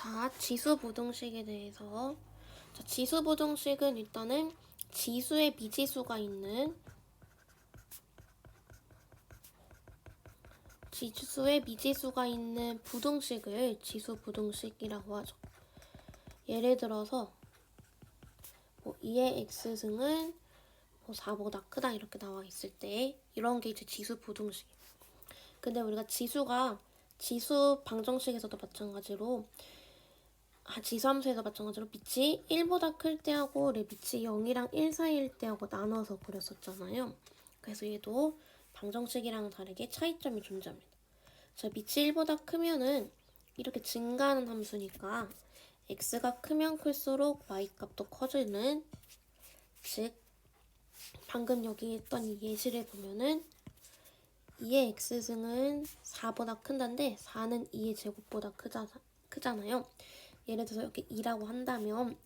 자, 지수부등식에 대해서. 자, 지수부등식은 일단은 지수에 미지수가 있는 부등식을 지수부등식이라고 하죠. 예를 들어서 뭐 2의 x승은 뭐 4보다 크다 이렇게 나와 있을 때 이런 게 이제 지수부등식이에요. 근데 우리가 지수 방정식에서도 마찬가지로 지수함수에서 마찬가지로 밑이 1보다 클 때하고 밑이 0이랑 1 사이일 때하고 나눠서 그렸었잖아요. 그래서 얘도 방정식이랑 다르게 차이점이 존재합니다. 자, 밑이 1보다 크면은 이렇게 증가하는 함수니까 x가 크면 클수록 y값도 커지는, 즉 방금 여기 했던 이 예시를 보면은 2의 x승은 4보다 큰다는데 4는 2의 제곱보다 크잖아요. 예를 들어서 이렇게 2라고 한다면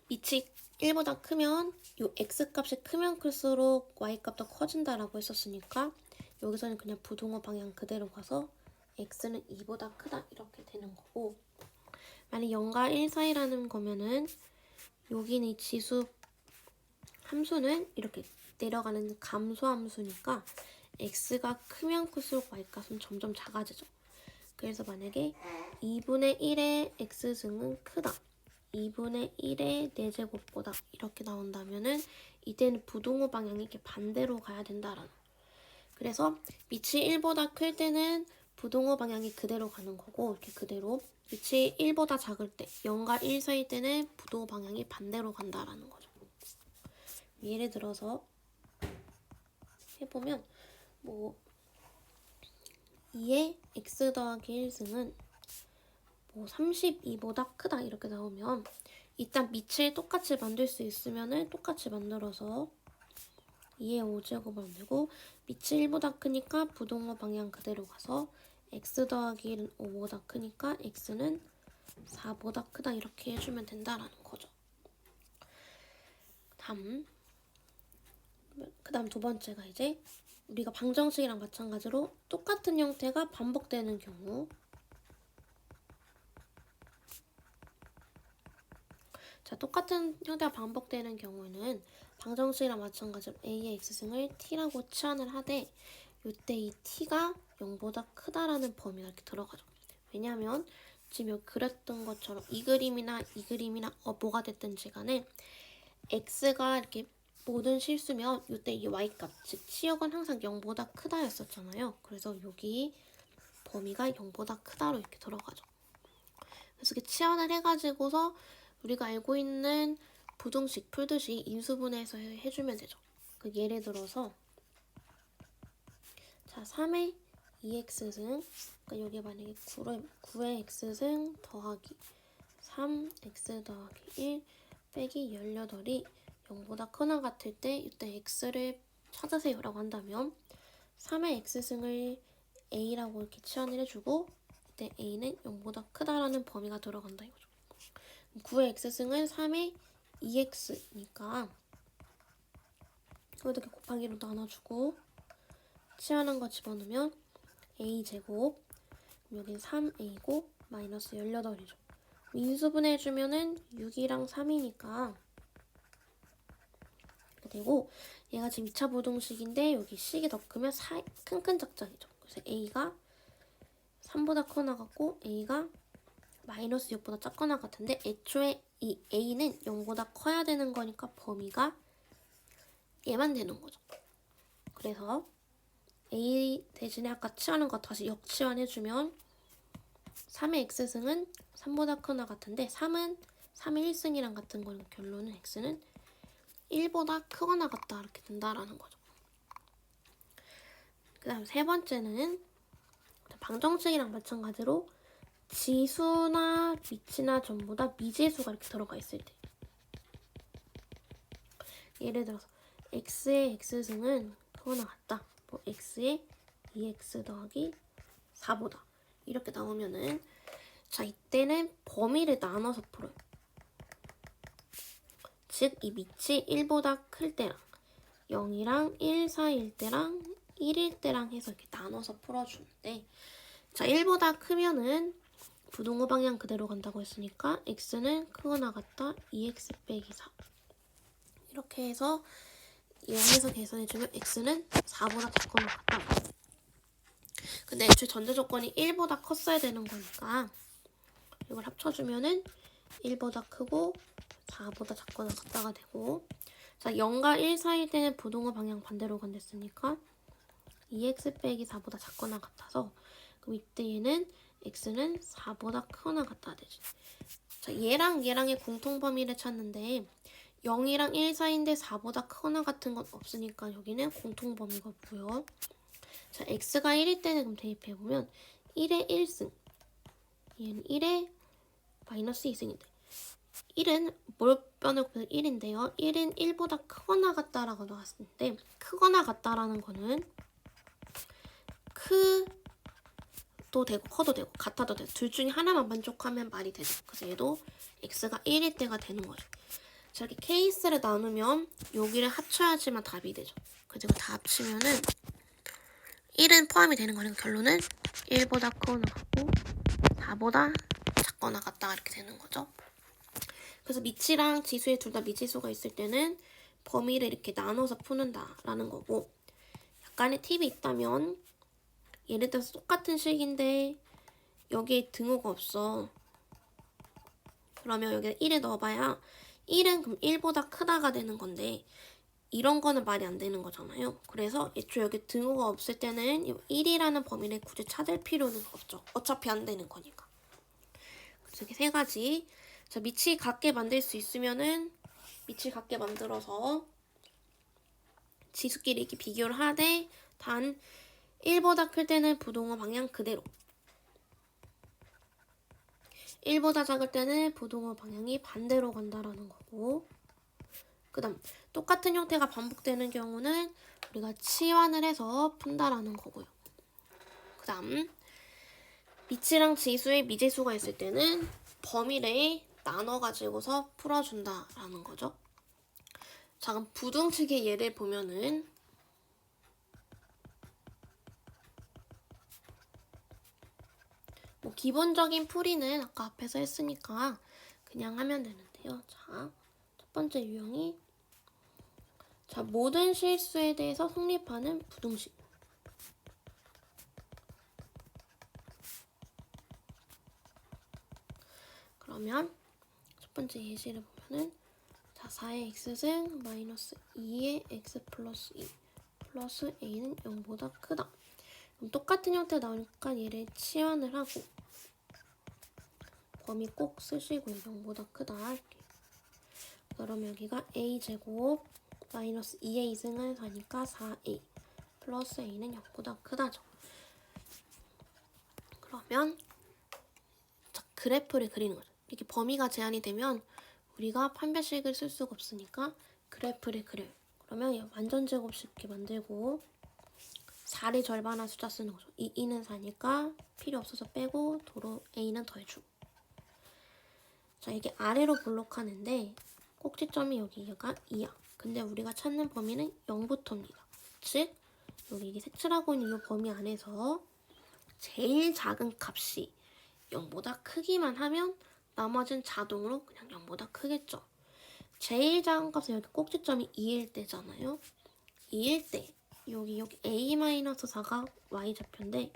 밑이 1보다 크면 요 x값이 크면 클수록 y값도 커진다라고 했었으니까 여기서는 그냥 부등호 방향 그대로 가서 x는 2보다 크다 이렇게 되는 거고, 만약 0과 1 사이라는 거면은 여기는 이 지수 함수는 이렇게 내려가는 감소함수니까 x가 크면 클수록 y값은 점점 작아지죠. 그래서 만약에 2분의 1의 x승은 크다, 2분의 1의 4제곱보다 이렇게 나온다면은 이때는 부등호 방향이 이렇게 반대로 가야 된다라는. 그래서 밑이 1보다 클 때는 부등호 방향이 그대로 가는 거고, 이렇게 그대로 밑이 1보다 작을 때 0과 1 사이 때는 부등호 방향이 반대로 간다라는 거죠. 예를 들어서 해보면 뭐 2의 x 더하기 1승은 뭐 32보다 크다 이렇게 나오면 일단 밑을 똑같이 만들 수 있으면은 똑같이 만들어서 2의 5제곱을 만들고, 밑이 1보다 크니까 부등호 방향 그대로 가서 x 더하기 1은 5보다 크니까 x는 4보다 크다 이렇게 해주면 된다라는 거죠. 그다음 두 번째가 이제 우리가 방정식이랑 마찬가지로 똑같은 형태가 반복되는 경우. 자, 똑같은 형태가 반복되는 경우에는 방정식이랑 마찬가지로 a의 x승을 t라고 치환을 하되, 이때 이 t가 0보다 크다라는 범위가 이렇게 들어가죠. 왜냐하면 지금 여기 그렸던 것처럼 이 그림이나 뭐가 됐든지 간에 x가 이렇게 모든 실수면 이때 이 y값, 즉 치역은 항상 0보다 크다 였었잖아요. 그래서 여기 범위가 0보다 크다로 이렇게 들어가죠. 그래서 이렇게 치환을 해가지고서 우리가 알고 있는 부등식 풀듯이 인수분해해서 해주면 되죠. 그 예를 들어서 자, 3의 2x승, 그러니까 여기 만약에 9의 x승 더하기 3x 더하기 1 빼기 18이 0보다 크나 같을 때 이때 x를 찾으세요 라고 한다면 3의 x승을 a라고 이렇게 치환을 해주고 이때 a는 0보다 크다라는 범위가 들어간다 이거죠. 9의 x승은 3의 2x니까 이렇게 곱하기로 나눠주고 치환한 거 집어넣으면 a제곱, 여기는 3a고 마이너스 18이죠. 인수분해 해주면은 6이랑 3이니까 이렇게 되고, 얘가 지금 2차 부등식인데 여기 식이 더 크면 큰 작작이죠. 그래서 a가 3보다 커나 같고 a가 마이너스 6보다 작거나 같은데 애초에 이 a는 0보다 커야 되는 거니까 범위가 얘만 되는 거죠. 그래서 a 대신에 아까 치환한 거 다시 역치환해주면 3의 x승은 3보다 크나 같은데 3의 1승이랑 같은 거니까 결론은 x는 1보다 크거나 같다 이렇게 된다라는 거죠. 그 다음 세 번째는 방정식이랑 마찬가지로 지수나 밑이나 전부 다 미지수가 이렇게 들어가 있을 때, 예를 들어서 x의 x승은 크거나 같다, 뭐 x의 2x 더하기 4보다 이렇게 나오면은 자, 이때는 범위를 나눠서 풀어요. 즉 이 밑이 1보다 클 때랑 0이랑 1 사이일 때랑 1일 때랑 해서 이렇게 나눠서 풀어주는데, 자, 1보다 크면은 부등호 방향 그대로 간다고 했으니까 x는 크거나 같다 2x 빼기 4. 이렇게 해서 0에서 계산해주면 x는 4보다 작거나 같다. 근데 애초에 전제 조건이 1보다 컸어야 되는 거니까 이걸 합쳐주면은 1보다 크고 4보다 작거나 같다가 되고, 자 0과 1 사이일 때는 부등호 방향 반대로 간댔으니까 2x 빼기 4보다 작거나 같아서, 그럼 이때 얘는 x는 4보다 크거나 같다 되지. 자 얘랑 얘랑의 공통범위를 찾는데 0이랑 1 사이인데 4보다 크거나 같은 건 없으니까 여기는 공통범위가 뭐고요. 자 x가 1일 때는 그럼 대입해보면 1의 1승, 얘는 1의 마이너스 2승인데 1은 뭘 빼놓고 1인데요. 1은 1보다 크거나 같다라고 나왔는데, 크거나 같다라는 거는 크도 되고 커도 되고 같아도 되고 둘 중에 하나만 만족하면 말이 되죠. 그래서 얘도 x가 1일 때가 되는 거죠. 자 이렇게 케이스를 나누면 여기를 합쳐야지만 답이 되죠. 그리고 다 합치면은 1은 포함이 되는 거니까 결론은 1보다 크거나 같고 4보다 작거나 같다 이렇게 되는 거죠. 그래서 미치랑 지수에 둘 다 미지수가 있을 때는 범위를 이렇게 나눠서 푸는다라는 거고, 약간의 팁이 있다면 예를 들어서 똑같은 식인데 여기에 등호가 없어. 그러면 여기에 1을 넣어봐야 1은 그럼 1보다 크다가 되는 건데 이런 거는 말이 안 되는 거잖아요. 그래서 애초에 여기 등호가 없을 때는 1이라는 범위를 굳이 찾을 필요는 없죠. 어차피 안 되는 거니까. 그래서 이렇게 세 가지. 자, 밑이 같게 만들 수 있으면은 밑이 같게 만들어서 지수끼리 이렇게 비교를 하되, 단 1보다 클 때는 부등호 방향 그대로, 1보다 작을 때는 부등호 방향이 반대로 간다라는 거고, 그 다음 똑같은 형태가 반복되는 경우는 우리가 치환을 해서 푼다라는 거고요. 그 다음 미치랑 지수의 미지수가 있을 때는 범위를 나눠가지고서 풀어준다라는 거죠. 자 그럼 부등식의 예를 보면은 뭐 기본적인 풀이는 아까 앞에서 했으니까 그냥 하면 되는데요. 자, 첫 번째 유형이 자 모든 실수에 대해서 성립하는 부등식. 그러면 첫 번째 예시를 보면은 자 4의 x승 마이너스 2의 x 플러스 2 플러스 a는 0보다 크다. 그럼 똑같은 형태 나오니까 얘를 치환을 하고 범위 꼭 쓰시고 0보다 크다 이렇게. 그러면 여기가 a제곱 마이너스 2의 2승을 4니까 4a 플러스 a는 0보다 크다죠. 그러면 자, 그래프를 그리는 거죠. 이렇게 범위가 제한이 되면 우리가 판별식을 쓸 수가 없으니까 그래프를 그려요. 그러면 완전 제곱식 이렇게 만들고 4를 절반한 숫자 쓰는 거죠. 2는 4니까 필요 없어서 빼고 도로 a는 더해주고. 자 이게 아래로 블록하는데 꼭지점이 여기가 2야. 근데 우리가 찾는 범위는 0부터입니다. 즉 여기 이게 색칠하고 있는 이 범위 안에서 제일 작은 값이 0보다 크기만 하면 나머지는 자동으로 그냥 0보다 크겠죠. 제일 작은 값은 여기 꼭지점이 2일 때잖아요. 2일 때 여기 a-4가 y좌표인데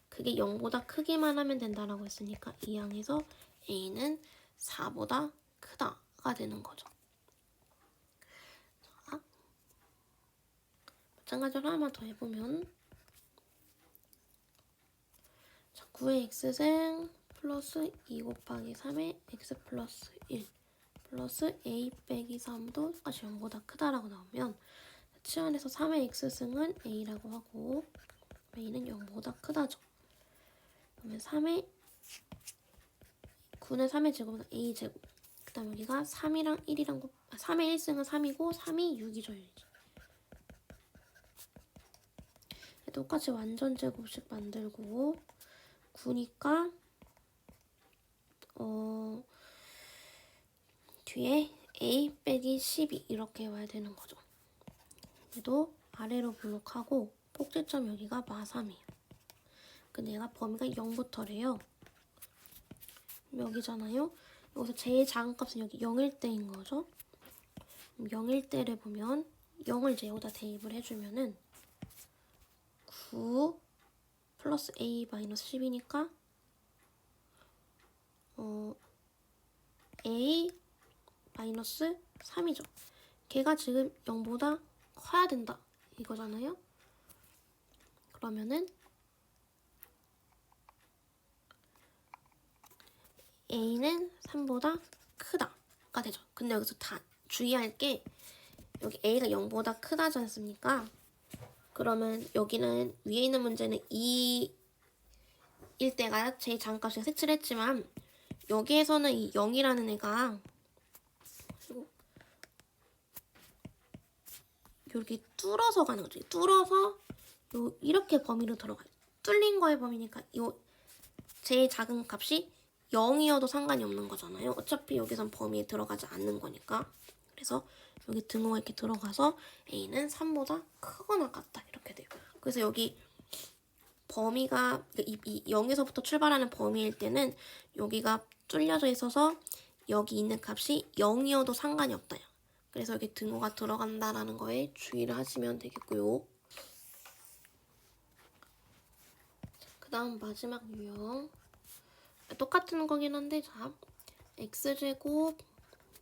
그게 0보다 크기만 하면 된다라고 했으니까 이 항에서 a는 4보다 크다가 되는 거죠. 자, 마찬가지로 하나만 더 해보면 자, 9의 x승 플러스 2 곱하기 3의 x 플러스 1 플러스 a 빼기 3도 똑같이 0보다 크다라고 나오면 치환해서 3의 x승은 a라고 하고 a는 0보다 크다죠. 그러면 9의 3의 제곱은 a제곱. 그 다음 여기가 3이랑 1이랑 3의 1승은 3이고 3이 6이죠. 6이죠. 똑같이 완전 제곱식 만들고 9니까 뒤에 a 빼기 12 이렇게 와야 되는 거죠. 얘도 아래로 블록하고 꼭지점 여기가 마3이에요. 근데 얘가 범위가 0부터래요. 여기잖아요. 여기서 제일 작은 값은 여기 0일 때인 거죠. 0일 때를 보면 0을 이제 여기다 대입을 해주면은 9 플러스 a 마이너스 10이니까 a 마이너스 3이죠. 걔가 지금 0보다 커야 된다 이거잖아요. 그러면은 a는 3보다 크다가 되죠. 근데 여기서 다 주의할 게 여기 a가 0보다 크다지 않습니까? 그러면 여기는 위에 있는 문제는 2일 때가 제일 작은 값이 색칠을 했지만 여기에서는 이 0이라는 애가 이렇게 뚫어서 가는 거죠. 뚫어서 이렇게 범위로 들어가요. 뚫린 거의 범위니까 요 제일 작은 값이 0이어도 상관이 없는 거잖아요. 어차피 여기선 범위에 들어가지 않는 거니까. 그래서 여기 등호가 이렇게 들어가서 a는 3보다 크거나 같다 이렇게 돼요. 그래서 여기 범위가 이 0에서부터 출발하는 범위일 때는 여기가 뚫려져 있어서 여기 있는 값이 0이어도 상관이 없다. 그래서 여기 등호가 들어간다라는 거에 주의를 하시면 되겠고요. 그 다음 마지막 유형. 똑같은 거긴 한데 자 x제곱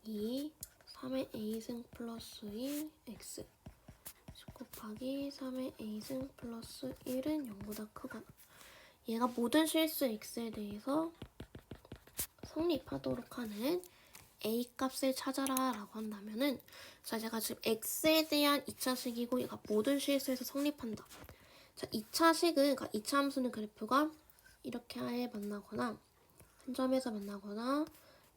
2 3의 a승 플러스 1 x 10 곱하기 3의 a승 플러스 1은 0보다 크거나 얘가 모든 실수 x에 대해서 성립하도록 하는 a 값을 찾아라 라고 한다면은 자 제가 지금 x에 대한 2차식이고 얘가 모든 실수에서 성립한다. 자 2차식은 그러니까 2차 함수는 그래프가 이렇게 아예 만나거나 한 점에서 만나거나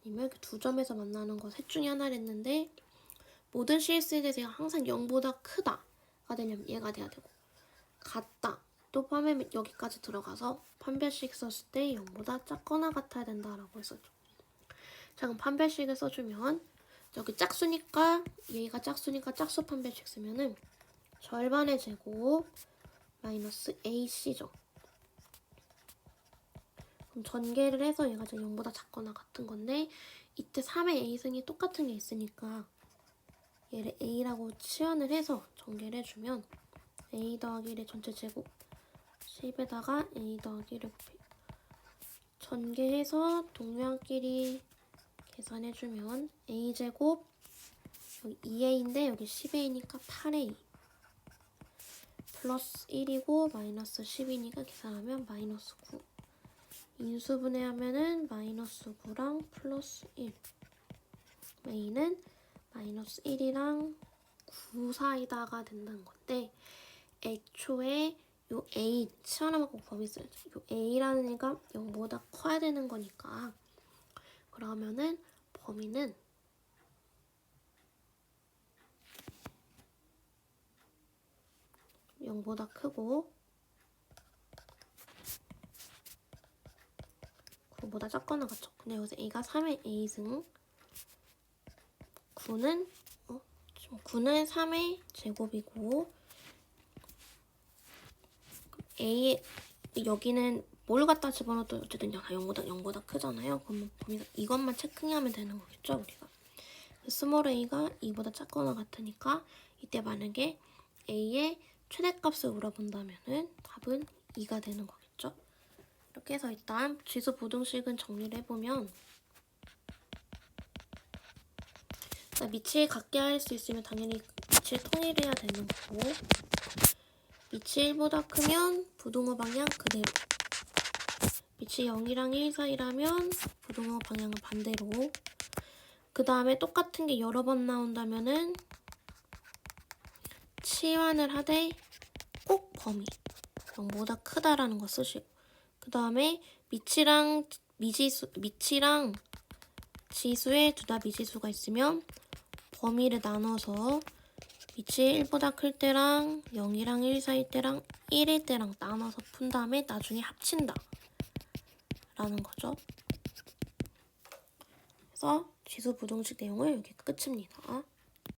아니면 이렇게 두 점에서 만나는 거 셋 중에 하나를 했는데 모든 실수에 대해서 항상 0보다 크다가 되려면 얘가 돼야 되고 같다 또 포함하면 여기까지 들어가서 판별식 썼을 때 0보다 작거나 같아야 된다라고 했었죠. 자 그럼 판별식을 써주면 여기 짝수니까 얘가 짝수니까 짝수 판별식 쓰면은 절반의 제곱 마이너스 ac죠. 그럼 전개를 해서 얘가 이제 0보다 작거나 같은 건데 이때 3의 a승이 똑같은 게 있으니까 얘를 a라고 치환을 해서 전개를 해주면 a 더하기 1의 전체 제곱 10에다가 a 더하기 1을 곱해요. 전개해서 동료한끼리 계산해주면 a제곱 여기 2a인데 여기 10a니까 8a 플러스 1이고 마이너스 10이니까 계산하면 마이너스 9 인수분해하면은 마이너스 9랑 플러스 1 a는 마이너스 1이랑 9 사이다가 된다는 건데 애초에 요 a 치환하면 꼭 범위 써야죠. 요 a라는 애가 0보다 커야 되는 거니까 그러면은 범위는 (0보다) 크고 9보다 작거나 같죠. 근데 여기서 a가 3의 a승 9는 3의 제곱이고 a 여기는 뭘 갖다 집어넣어도 어쨌든 0보다 크잖아요. 그러면 범위가 이것만 체크하면 되는 거겠죠, 우리가. 스몰 a가 2보다 작거나 같으니까 이때 만약에 a의 최대값을 물어본다면은 답은 2가 되는 거겠죠. 이렇게 해서 일단 지수 부등식은 정리를 해보면 밑을 같게 할 수 있으면 당연히 밑을 통일해야 되는 거고 밑이 1보다 크면 부등호 방향 그대로 밑이 0이랑 1 사이라면 부등호 방향은 반대로 그 다음에 똑같은 게 여러 번 나온다면은 치환을 하되 꼭 범위 0보다 크다라는 거 쓰시고 그 다음에 밑이랑 지수에 둘 다 미지수가 있으면 범위를 나눠서 밑이 1보다 클 때랑 0이랑 1 사이 때랑 1일 때랑 나눠서 푼 다음에 나중에 합친다 라는 거죠. 그래서 지수 부등식 내용을 여기 끝입니다.